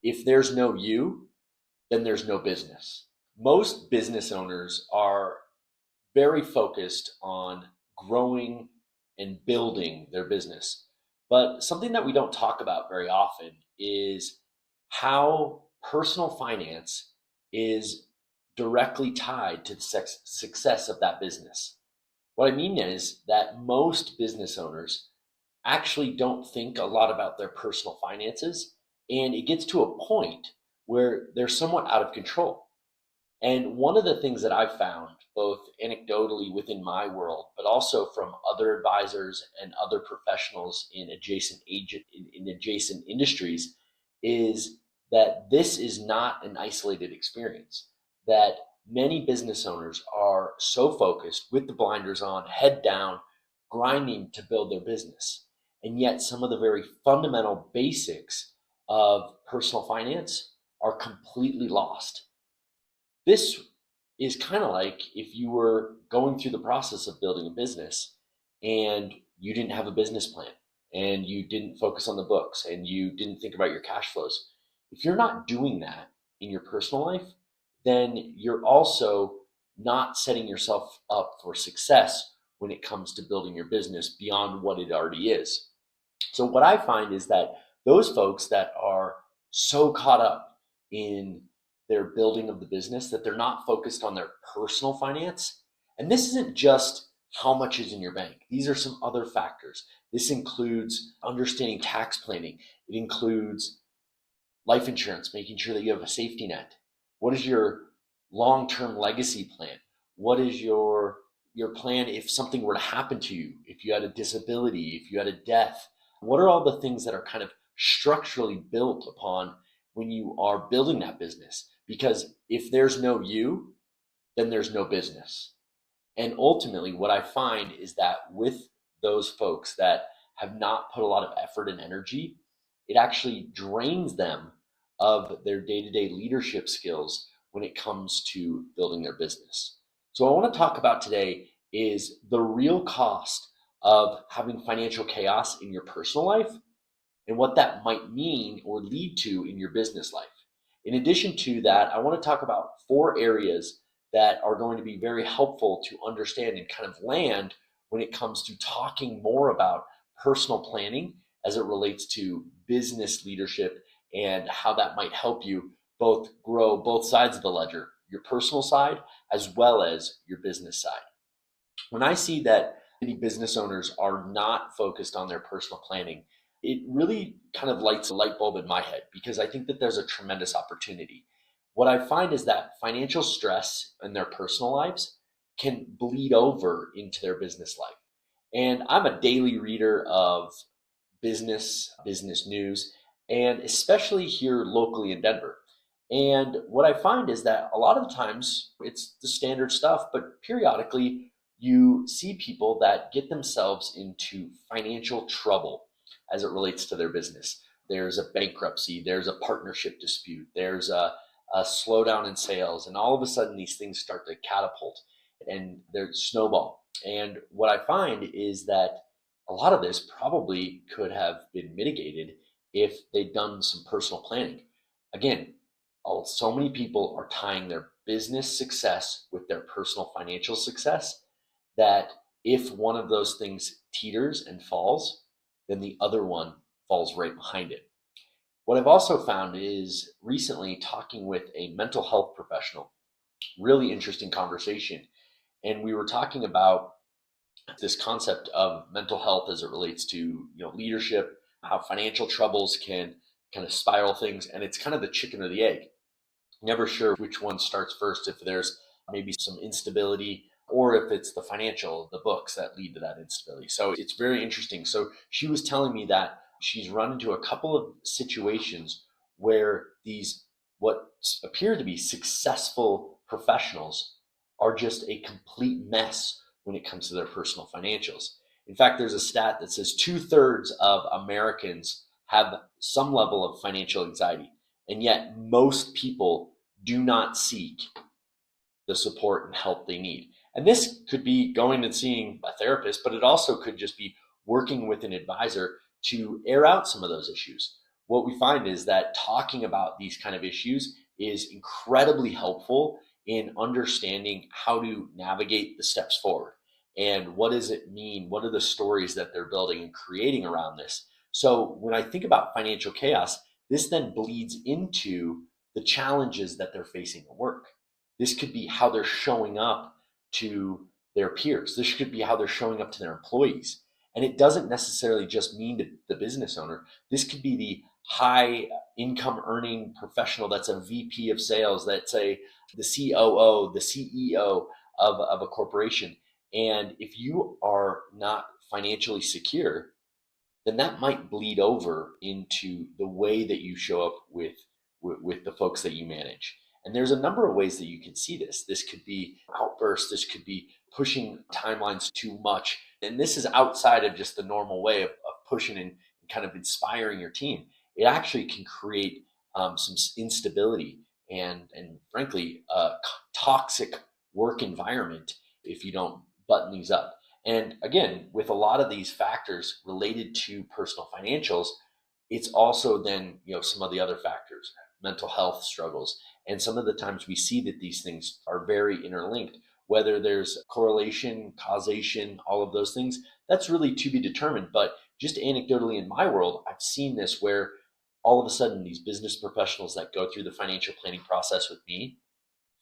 if there's no you, then there's no business. Most business owners are very focused on growing and building their business. But something that we don't talk about very often is how personal finance is directly tied to the success of that business. What I mean is that most business owners actually don't think a lot about their personal finances, and it gets to a point where they're somewhat out of control. And one of the things that I've found, both anecdotally within my world, but also from other advisors and other professionals in adjacent industries, is that this is not an isolated experience. That many business owners are so focused with the blinders on, head down, grinding to build their business. And yet some of the very fundamental basics of personal finance are completely lost. This is kind of like if you were going through the process of building a business and you didn't have a business plan and you didn't focus on the books and you didn't think about your cash flows. If you're not doing that in your personal life, then you're also not setting yourself up for success when it comes to building your business beyond what it already is. So what I find is that those folks that are so caught up in their building of the business that they're not focused on their personal finance. And this isn't just how much is in your bank. These are some other factors. This includes understanding tax planning. It includes life insurance, making sure that you have a safety net. What is your long-term legacy plan? What is your plan if something were to happen to you, if you had a disability, if you had a death? What are all the things that are kind of structurally built upon when you are building that business? Because if there's no you, then there's no business. And ultimately, what I find is that with those folks that have not put a lot of effort and energy, it actually drains them of their day-to-day leadership skills when it comes to building their business. So what I want to talk about today is the real cost of having financial chaos in your personal life and what that might mean or lead to in your business life. In addition to that, I want to talk about 4 areas that are going to be very helpful to understand and kind of land when it comes to talking more about personal planning as it relates to business leadership and how that might help you both grow both sides of the ledger, your personal side as well as your business side. When I see that many business owners are not focused on their personal planning, it really kind of lights a light bulb in my head because I think that there's a tremendous opportunity. What I find is that financial stress in their personal lives can bleed over into their business life. And I'm a daily reader of business news, and especially here locally in Denver. And what I find is that a lot of the times it's the standard stuff, but periodically you see people that get themselves into financial trouble as it relates to their business. There's a bankruptcy, there's a partnership dispute, there's a slowdown in sales, and all of a sudden these things start to catapult and they're snowball. And what I find is that a lot of this probably could have been mitigated if they'd done some personal planning. Again, so many people are tying their business success with their personal financial success that if one of those things teeters and falls, then the other one falls right behind it. What I've also found is recently talking with a mental health professional, really interesting conversation. And we were talking about this concept of mental health as it relates to leadership, how financial troubles can kind of spiral things, and it's kind of the chicken or the egg. Never sure which one starts first, if there's maybe some instability or if it's the books that lead to that instability. So it's very interesting. So she was telling me that she's run into a couple of situations where these what appear to be successful professionals are just a complete mess when it comes to their personal financials. In fact, there's a stat that says 2/3 of Americans have some level of financial anxiety, and yet most people do not seek the support and help they need. And this could be going and seeing a therapist, but it also could just be working with an advisor to air out some of those issues. what we find is that talking about these kind of issues is incredibly helpful in understanding how to navigate the steps forward and what does it mean, what are the stories that they're building and creating around this. So when I think about financial chaos, this then bleeds into the challenges that they're facing at work. This could be how they're showing up to their peers. This could be how they're showing up to their employees. And it doesn't necessarily just mean to the business owner. This could be the high income earning professional that's a VP of sales, that's the COO, the CEO of a corporation. And if you are not financially secure, then that might bleed over into the way that you show up with the folks that you manage. And there's a number of ways that you can see this. This could be outbursts, this could be pushing timelines too much. And this is outside of just the normal way of pushing and kind of inspiring your team. It actually can create some instability and frankly, a toxic work environment if you don't button these up. And again, with a lot of these factors related to personal financials, it's also then, some of the other factors, mental health struggles. And some of the times we see that these things are very interlinked, whether there's correlation, causation, all of those things, that's really to be determined. But just anecdotally in my world, I've seen this where all of a sudden these business professionals that go through the financial planning process with me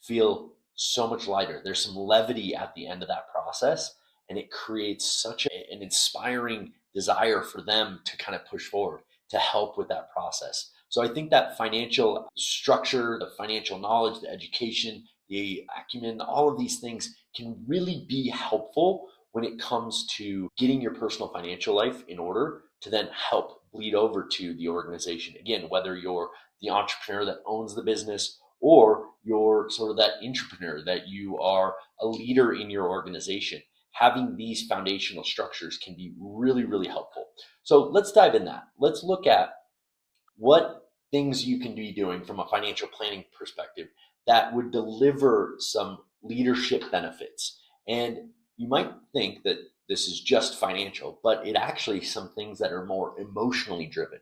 feel so much lighter. There's some levity at the end of that process, and it creates such an inspiring desire for them to kind of push forward to help with that process. So I think that financial structure, the financial knowledge, the education, the acumen, all of these things can really be helpful when it comes to getting your personal financial life in order to then help bleed over to the organization. Again, whether you're the entrepreneur that owns the business or you're sort of that entrepreneur, that you are a leader in your organization, having these foundational structures can be really, really helpful. So let's dive in that. Let's look at what things you can be doing from a financial planning perspective that would deliver some leadership benefits. And you might think that this is just financial, but it actually some things that are more emotionally driven.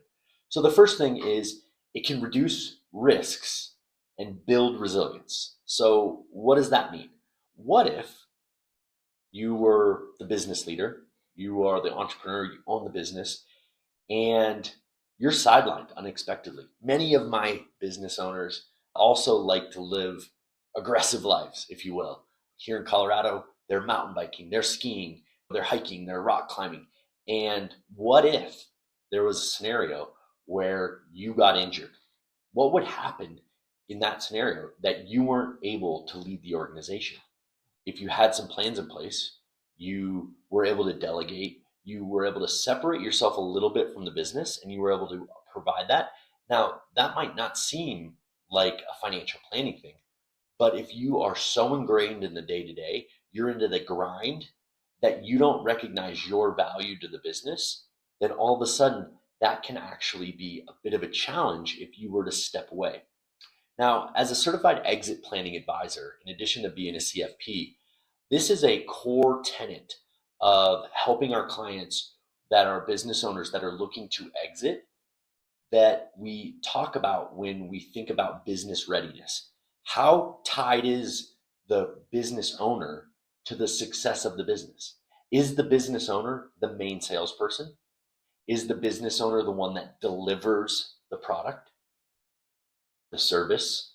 So the first thing is it can reduce risks and build resilience. So what does that mean? What if you were the business leader, you are the entrepreneur, you own the business, and you're sidelined unexpectedly? Many of my business owners also like to live aggressive lives, if you will. Here in Colorado, they're mountain biking, they're skiing, they're hiking, they're rock climbing. And what if there was a scenario where you got injured? What would happen in that scenario that you weren't able to lead the organization? If you had some plans in place, you were able to delegate, you were able to separate yourself a little bit from the business, and you were able to provide that. Now, that might not seem like a financial planning thing, but if you are so ingrained in the day to day, you're into the grind that you don't recognize your value to the business, then all of a sudden that can actually be a bit of a challenge if you were to step away. Now, as a certified exit planning advisor, in addition to being a CFP, this is a core tenet of helping our clients that are business owners that are looking to exit, that we talk about when we think about business readiness. How tied is the business owner to the success of the business? Is the business owner the main salesperson? Is the business owner the one that delivers the product, the service?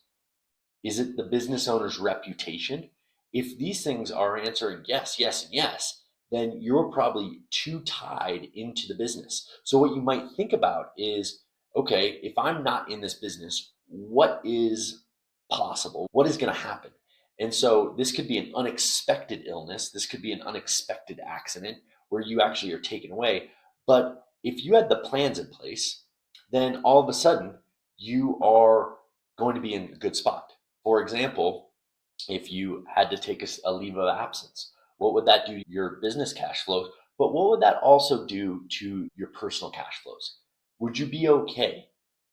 Is it the business owner's reputation? If these things are answering yes, yes, and yes, then you're probably too tied into the business. So what you might think about is, okay, if I'm not in this business, what is possible? What is going to happen? And so this could be an unexpected illness. This could be an unexpected accident where you actually are taken away. But if you had the plans in place, then all of a sudden you are going to be in a good spot. For example, if you had to take a leave of absence, what would that do to your business cash flows? But what would that also do to your personal cash flows? Would you be okay?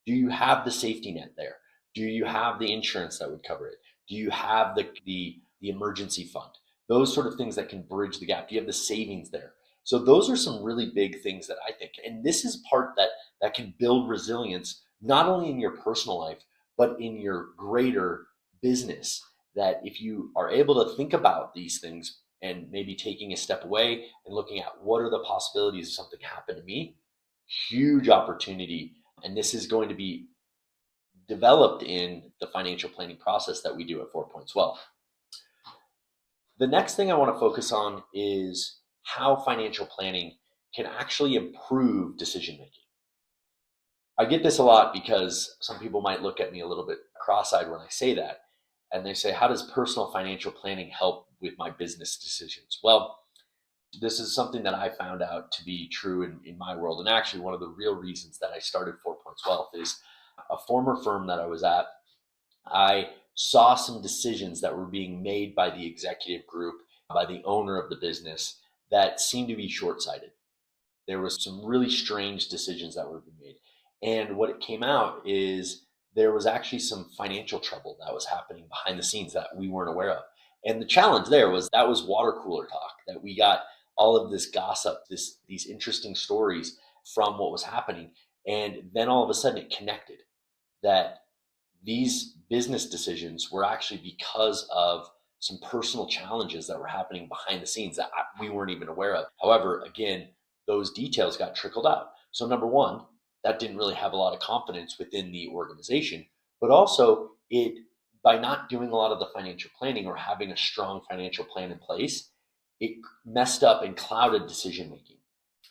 Do you have the safety net there? Do you have the insurance that would cover it? Do you have the emergency fund? Those sort of things that can bridge the gap. Do you have the savings there? So those are some really big things that I think. And this is part that can build resilience, not only in your personal life, but in your greater business. That if you are able to think about these things and maybe taking a step away and looking at what are the possibilities of something happen to me, huge opportunity. And this is going to be developed in the financial planning process that we do at 4 Points Wealth. The next thing I want to focus on is how financial planning can actually improve decision making. I get this a lot because some people might look at me a little bit cross-eyed when I say that. And they say, how does personal financial planning help with my business decisions? Well, this is something that I found out to be true in my world. And actually, one of the real reasons that I started 4 Points Wealth is a former firm that I was at. I saw some decisions that were being made by the executive group, by the owner of the business, that seemed to be short-sighted. There was some really strange decisions that were being made. And what it came out is there was actually some financial trouble that was happening behind the scenes that we weren't aware of. And the challenge there was that was water cooler talk, that we got all of this gossip, these interesting stories from what was happening. And then all of a sudden it connected that these business decisions were actually because of some personal challenges that were happening behind the scenes that we weren't even aware of. However, again, those details got trickled out. So number one, that didn't really have a lot of confidence within the organization, but also it, by not doing a lot of the financial planning or having a strong financial plan in place, it messed up and clouded decision making.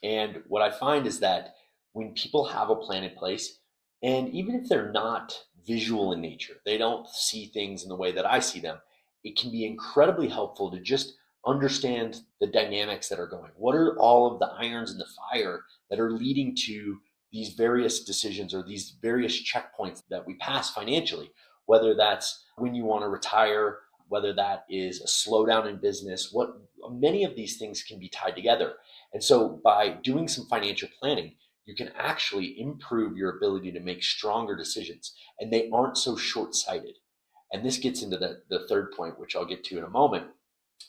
And what I find is that when people have a plan in place, and even if they're not visual in nature, they don't see things in the way that I see them, it can be incredibly helpful to just understand the dynamics that are going. What are all of the irons in the fire that are leading to these various decisions or these various checkpoints that we pass financially, whether that's when you want to retire, whether that is a slowdown in business, what many of these things can be tied together. And so by doing some financial planning, you can actually improve your ability to make stronger decisions, and they aren't so short-sighted. And this gets into the third point, which I'll get to in a moment.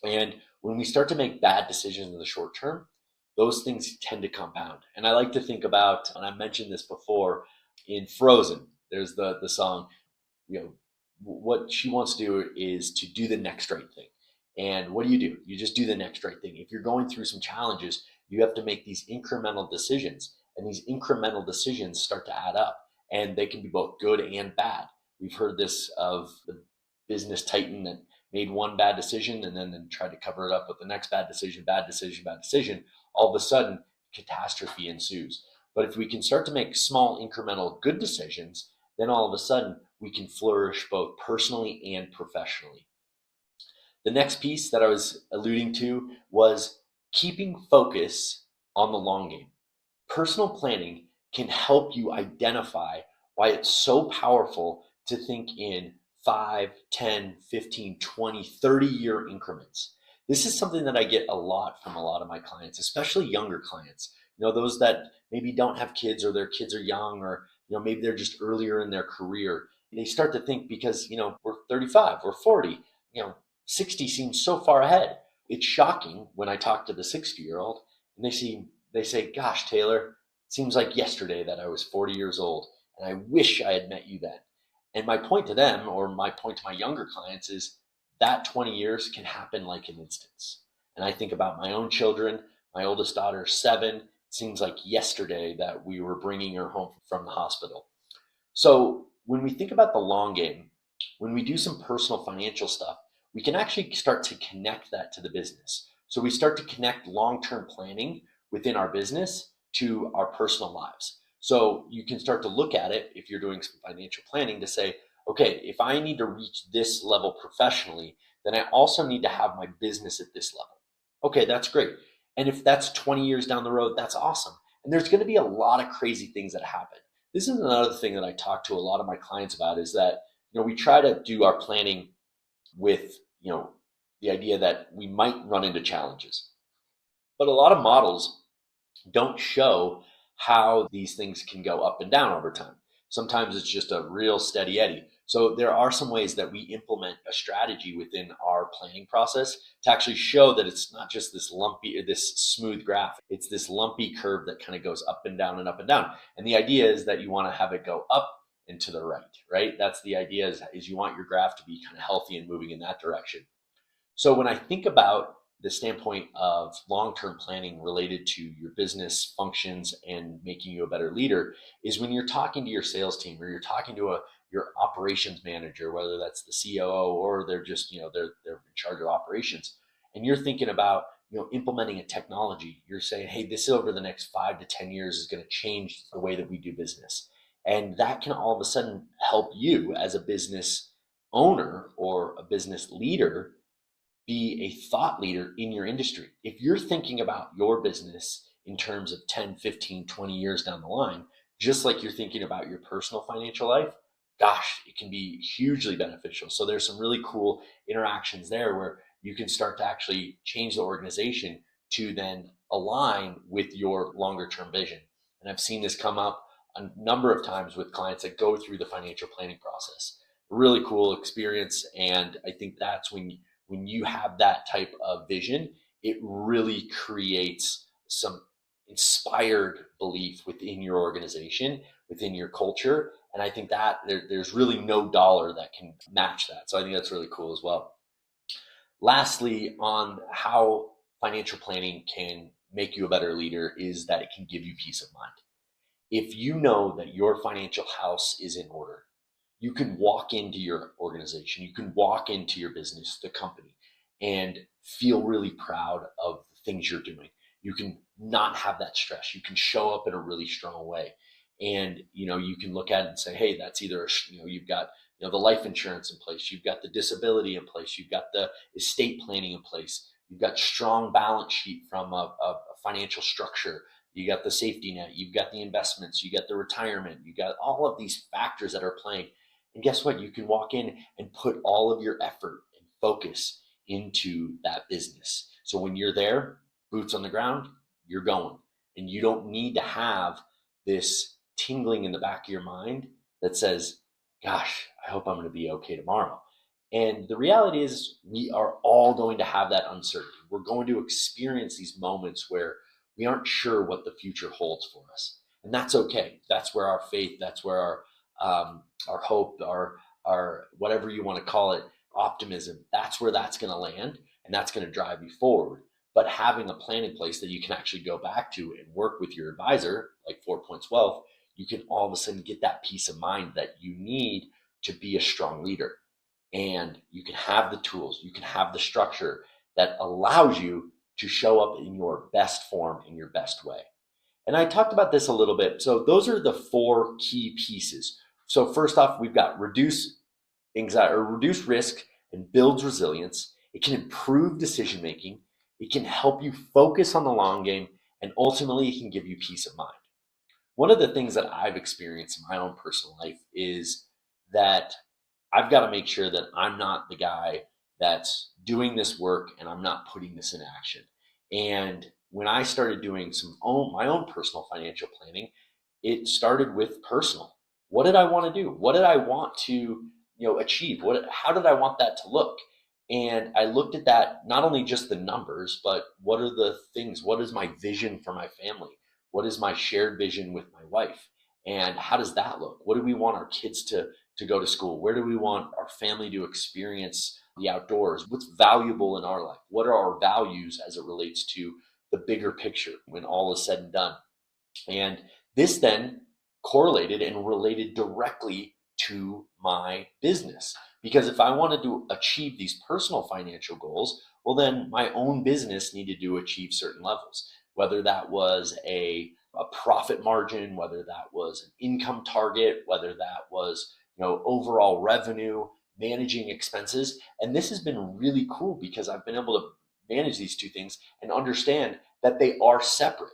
And when we start to make bad decisions in the short term, those things tend to compound. And I like to think about, and I mentioned this before, in Frozen, there's the song, you know, what she wants to do is to do the next right thing. And what do? You just do the next right thing. If you're going through some challenges, you have to make these incremental decisions, and these incremental decisions start to add up, and they can be both good and bad. We've heard this of the business titan that made one bad decision and then tried to cover it up with the next bad decision, bad decision, bad decision. All of a sudden, catastrophe ensues. But if we can start to make small incremental good decisions, then all of a sudden we can flourish both personally and professionally. The next piece that I was alluding to was keeping focus on the long game. Personal planning can help you identify why it's so powerful to think in 5, 10, 15, 20, 30-year increments. This is something that I get a lot from a lot of my clients, especially younger clients. Those that maybe don't have kids or their kids are young, or maybe they're just earlier in their career. They start to think because we're 35, we're 40, 60 seems so far ahead. It's shocking when I talk to the 60-year-old and they say, gosh, Taylor, it seems like yesterday that I was 40 years old and I wish I had met you then. And my point to them, or my point to my younger clients, is that 20 years can happen like an instance. And I think about my own children. My oldest daughter is 7. It seems like yesterday that we were bringing her home from the hospital. So when we think about the long game, when we do some personal financial stuff, we can actually start to connect that to the business. So we start to connect long-term planning within our business to our personal lives. So you can start to look at it, if you're doing some financial planning, to say, okay, if I need to reach this level professionally, then I also need to have my business at this level. Okay, that's great. And if that's 20 years down the road, that's awesome. And there's going to be a lot of crazy things that happen. This is another thing that I talk to a lot of my clients about, is that we try to do our planning with the idea that we might run into challenges, but a lot of models don't show how these things can go up and down over time. Sometimes it's just a real steady eddy. So there are some ways that we implement a strategy within our planning process to actually show that it's not just this lumpy, this smooth graph. It's this lumpy curve that kind of goes up and down and up and down. And the idea is that you want to have it go up and to the right, right? That's the idea is you want your graph to be kind of healthy and moving in that direction. So when I think about the standpoint of long-term planning related to your business functions and making you a better leader, is when you're talking to your sales team or you're talking to your operations manager, whether that's the COO or they're just, they're in charge of operations, and you're thinking about, implementing a technology. You're saying, hey, this over the next 5 to 10 years is going to change the way that we do business. And that can all of a sudden help you as a business owner or a business leader be a thought leader in your industry. If you're thinking about your business in terms of 10, 15, 20 years down the line, just like you're thinking about your personal financial life, gosh, it can be hugely beneficial. So there's some really cool interactions there where you can start to actually change the organization to then align with your longer term vision. And I've seen this come up a number of times with clients that go through the financial planning process. Really cool experience. And I think that's when you have that type of vision, it really creates some inspired belief within your organization, within your culture. And I think that there's really no dollar that can match that. So I think that's really cool as well. Lastly, on how financial planning can make you a better leader is that it can give you peace of mind. If you know that your financial house is in order, you can walk into your organization, you can walk into your business, the company, and feel really proud of the things you're doing. You can not have that stress. You can show up in a really strong way. And, you can look at it and say, hey, that's either, you've got, the life insurance in place, you've got the disability in place, you've got the estate planning in place, you've got strong balance sheet from a financial structure, you got the safety net, you've got the investments, you got the retirement, you got all of these factors that are playing. And guess what? You can walk in and put all of your effort and focus into that business. So when you're there, boots on the ground, you're going. And you don't need to have this tingling in the back of your mind that says, gosh, I hope I'm going to be okay tomorrow. And the reality is, we are all going to have that uncertainty. We're going to experience these moments where we aren't sure what the future holds for us. And that's okay. That's where our faith, that's where our hope, our whatever you want to call it, optimism, that's where that's going to land, and that's going to drive you forward. But having a plan in place that you can actually go back to and work with your advisor, like 4 Points Wealth, you can all of a sudden get that peace of mind that you need to be a strong leader. And you can have the tools, you can have the structure that allows you to show up in your best form, in your best way. And I talked about this a little bit. So those are the 4 key pieces. So first off, we've got reduce anxiety or reduce risk and builds resilience. It can improve decision making. It can help you focus on the long game, and ultimately it can give you peace of mind. One of the things that I've experienced in my own personal life is that I've got to make sure that I'm not the guy that's doing this work and I'm not putting this in action. And when I started doing my own personal financial planning, it started with personal. What did I want to do? What did I want to, achieve? How did I want that to look? And I looked at that, not only just the numbers, but what are the things? What is my vision for my family? What is my shared vision with my wife? And how does that look? What do we want our kids to go to school? Where do we want our family to experience the outdoors? What's valuable in our life? What are our values as it relates to the bigger picture when all is said and done? And this then correlated and related directly to my business. Because if I wanted to achieve these personal financial goals, well, then my own business needed to achieve certain levels, whether that was a profit margin, whether that was an income target, whether that was, overall revenue, managing expenses. And this has been really cool because I've been able to manage these two things and understand that they are separate,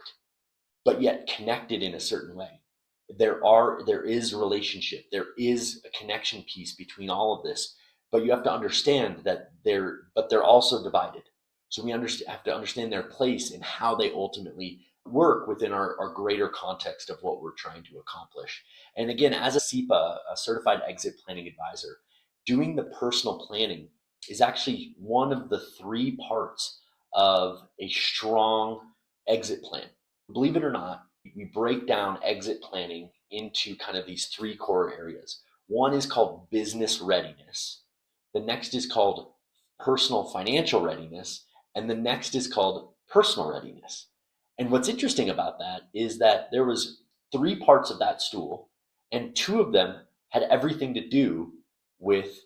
but yet connected in a certain way. There is a relationship, there is a connection piece between all of this, but you have to understand that they're also divided. So we have to understand their place and how they ultimately work within our greater context of what we're trying to accomplish. And again, as a CEPA, a certified exit planning advisor, doing the personal planning is actually one of the three parts of a strong exit plan. Believe it or not, we break down exit planning into kind of these three core areas. One is called business readiness. The next is called personal financial readiness. And the next is called personal readiness. And what's interesting about that is that there was three parts of that stool, and two of them had everything to do with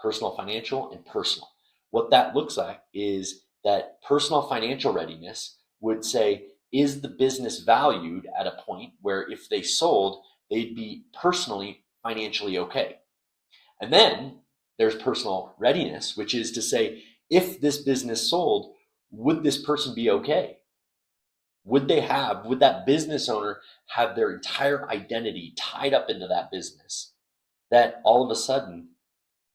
personal financial and personal. What that looks like is that personal financial readiness would say, is the business valued at a point where if they sold, they'd be personally financially okay? And then there's personal readiness, which is to say, if this business sold, would this person be okay? Would that business owner have their entire identity tied up into that business, that all of a sudden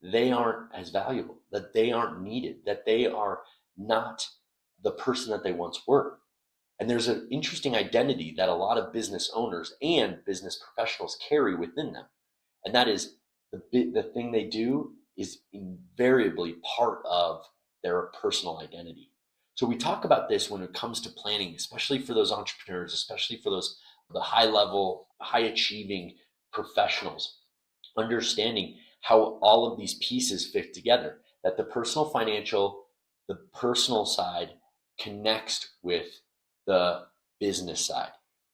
they aren't as valuable, that they aren't needed, that they are not the person that they once were? And there's an interesting identity that a lot of business owners and business professionals carry within them. And that is the thing they do is invariably part of their personal identity. So we talk about this when it comes to planning, especially for those entrepreneurs, especially for the high level, high achieving professionals, understanding how all of these pieces fit together, that the personal financial, the personal side connects with the business side,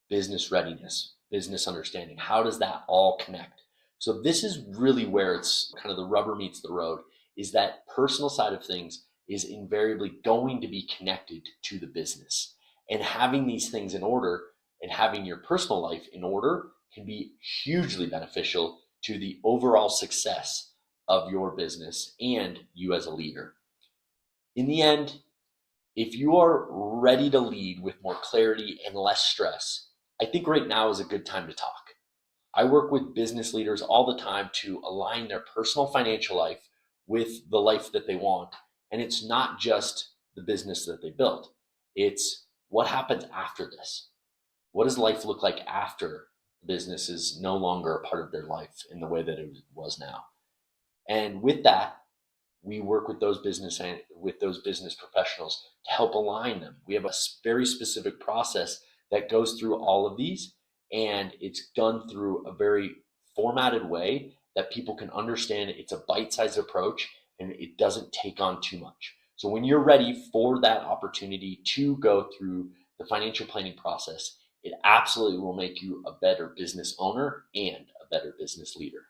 business readiness, business understanding. How does that all connect? So this is really where it's kind of the rubber meets the road, is that personal side of things is invariably going to be connected to the business. And having these things in order and having your personal life in order can be hugely beneficial to the overall success of your business and you as a leader. In the end, if you are ready to lead with more clarity and less stress, I think right now is a good time to talk. I work with business leaders all the time to align their personal financial life with the life that they want. And it's not just the business that they built, it's what happens after this. What does life look like after business is no longer a part of their life in the way that it was now? And with that, we work with those business professionals to help align them. We have a very specific process that goes through all of these, and it's done through a very formatted way that people can understand. It's a bite-sized approach, and it doesn't take on too much. So when you're ready for that opportunity to go through the financial planning process, it absolutely will make you a better business owner and a better business leader.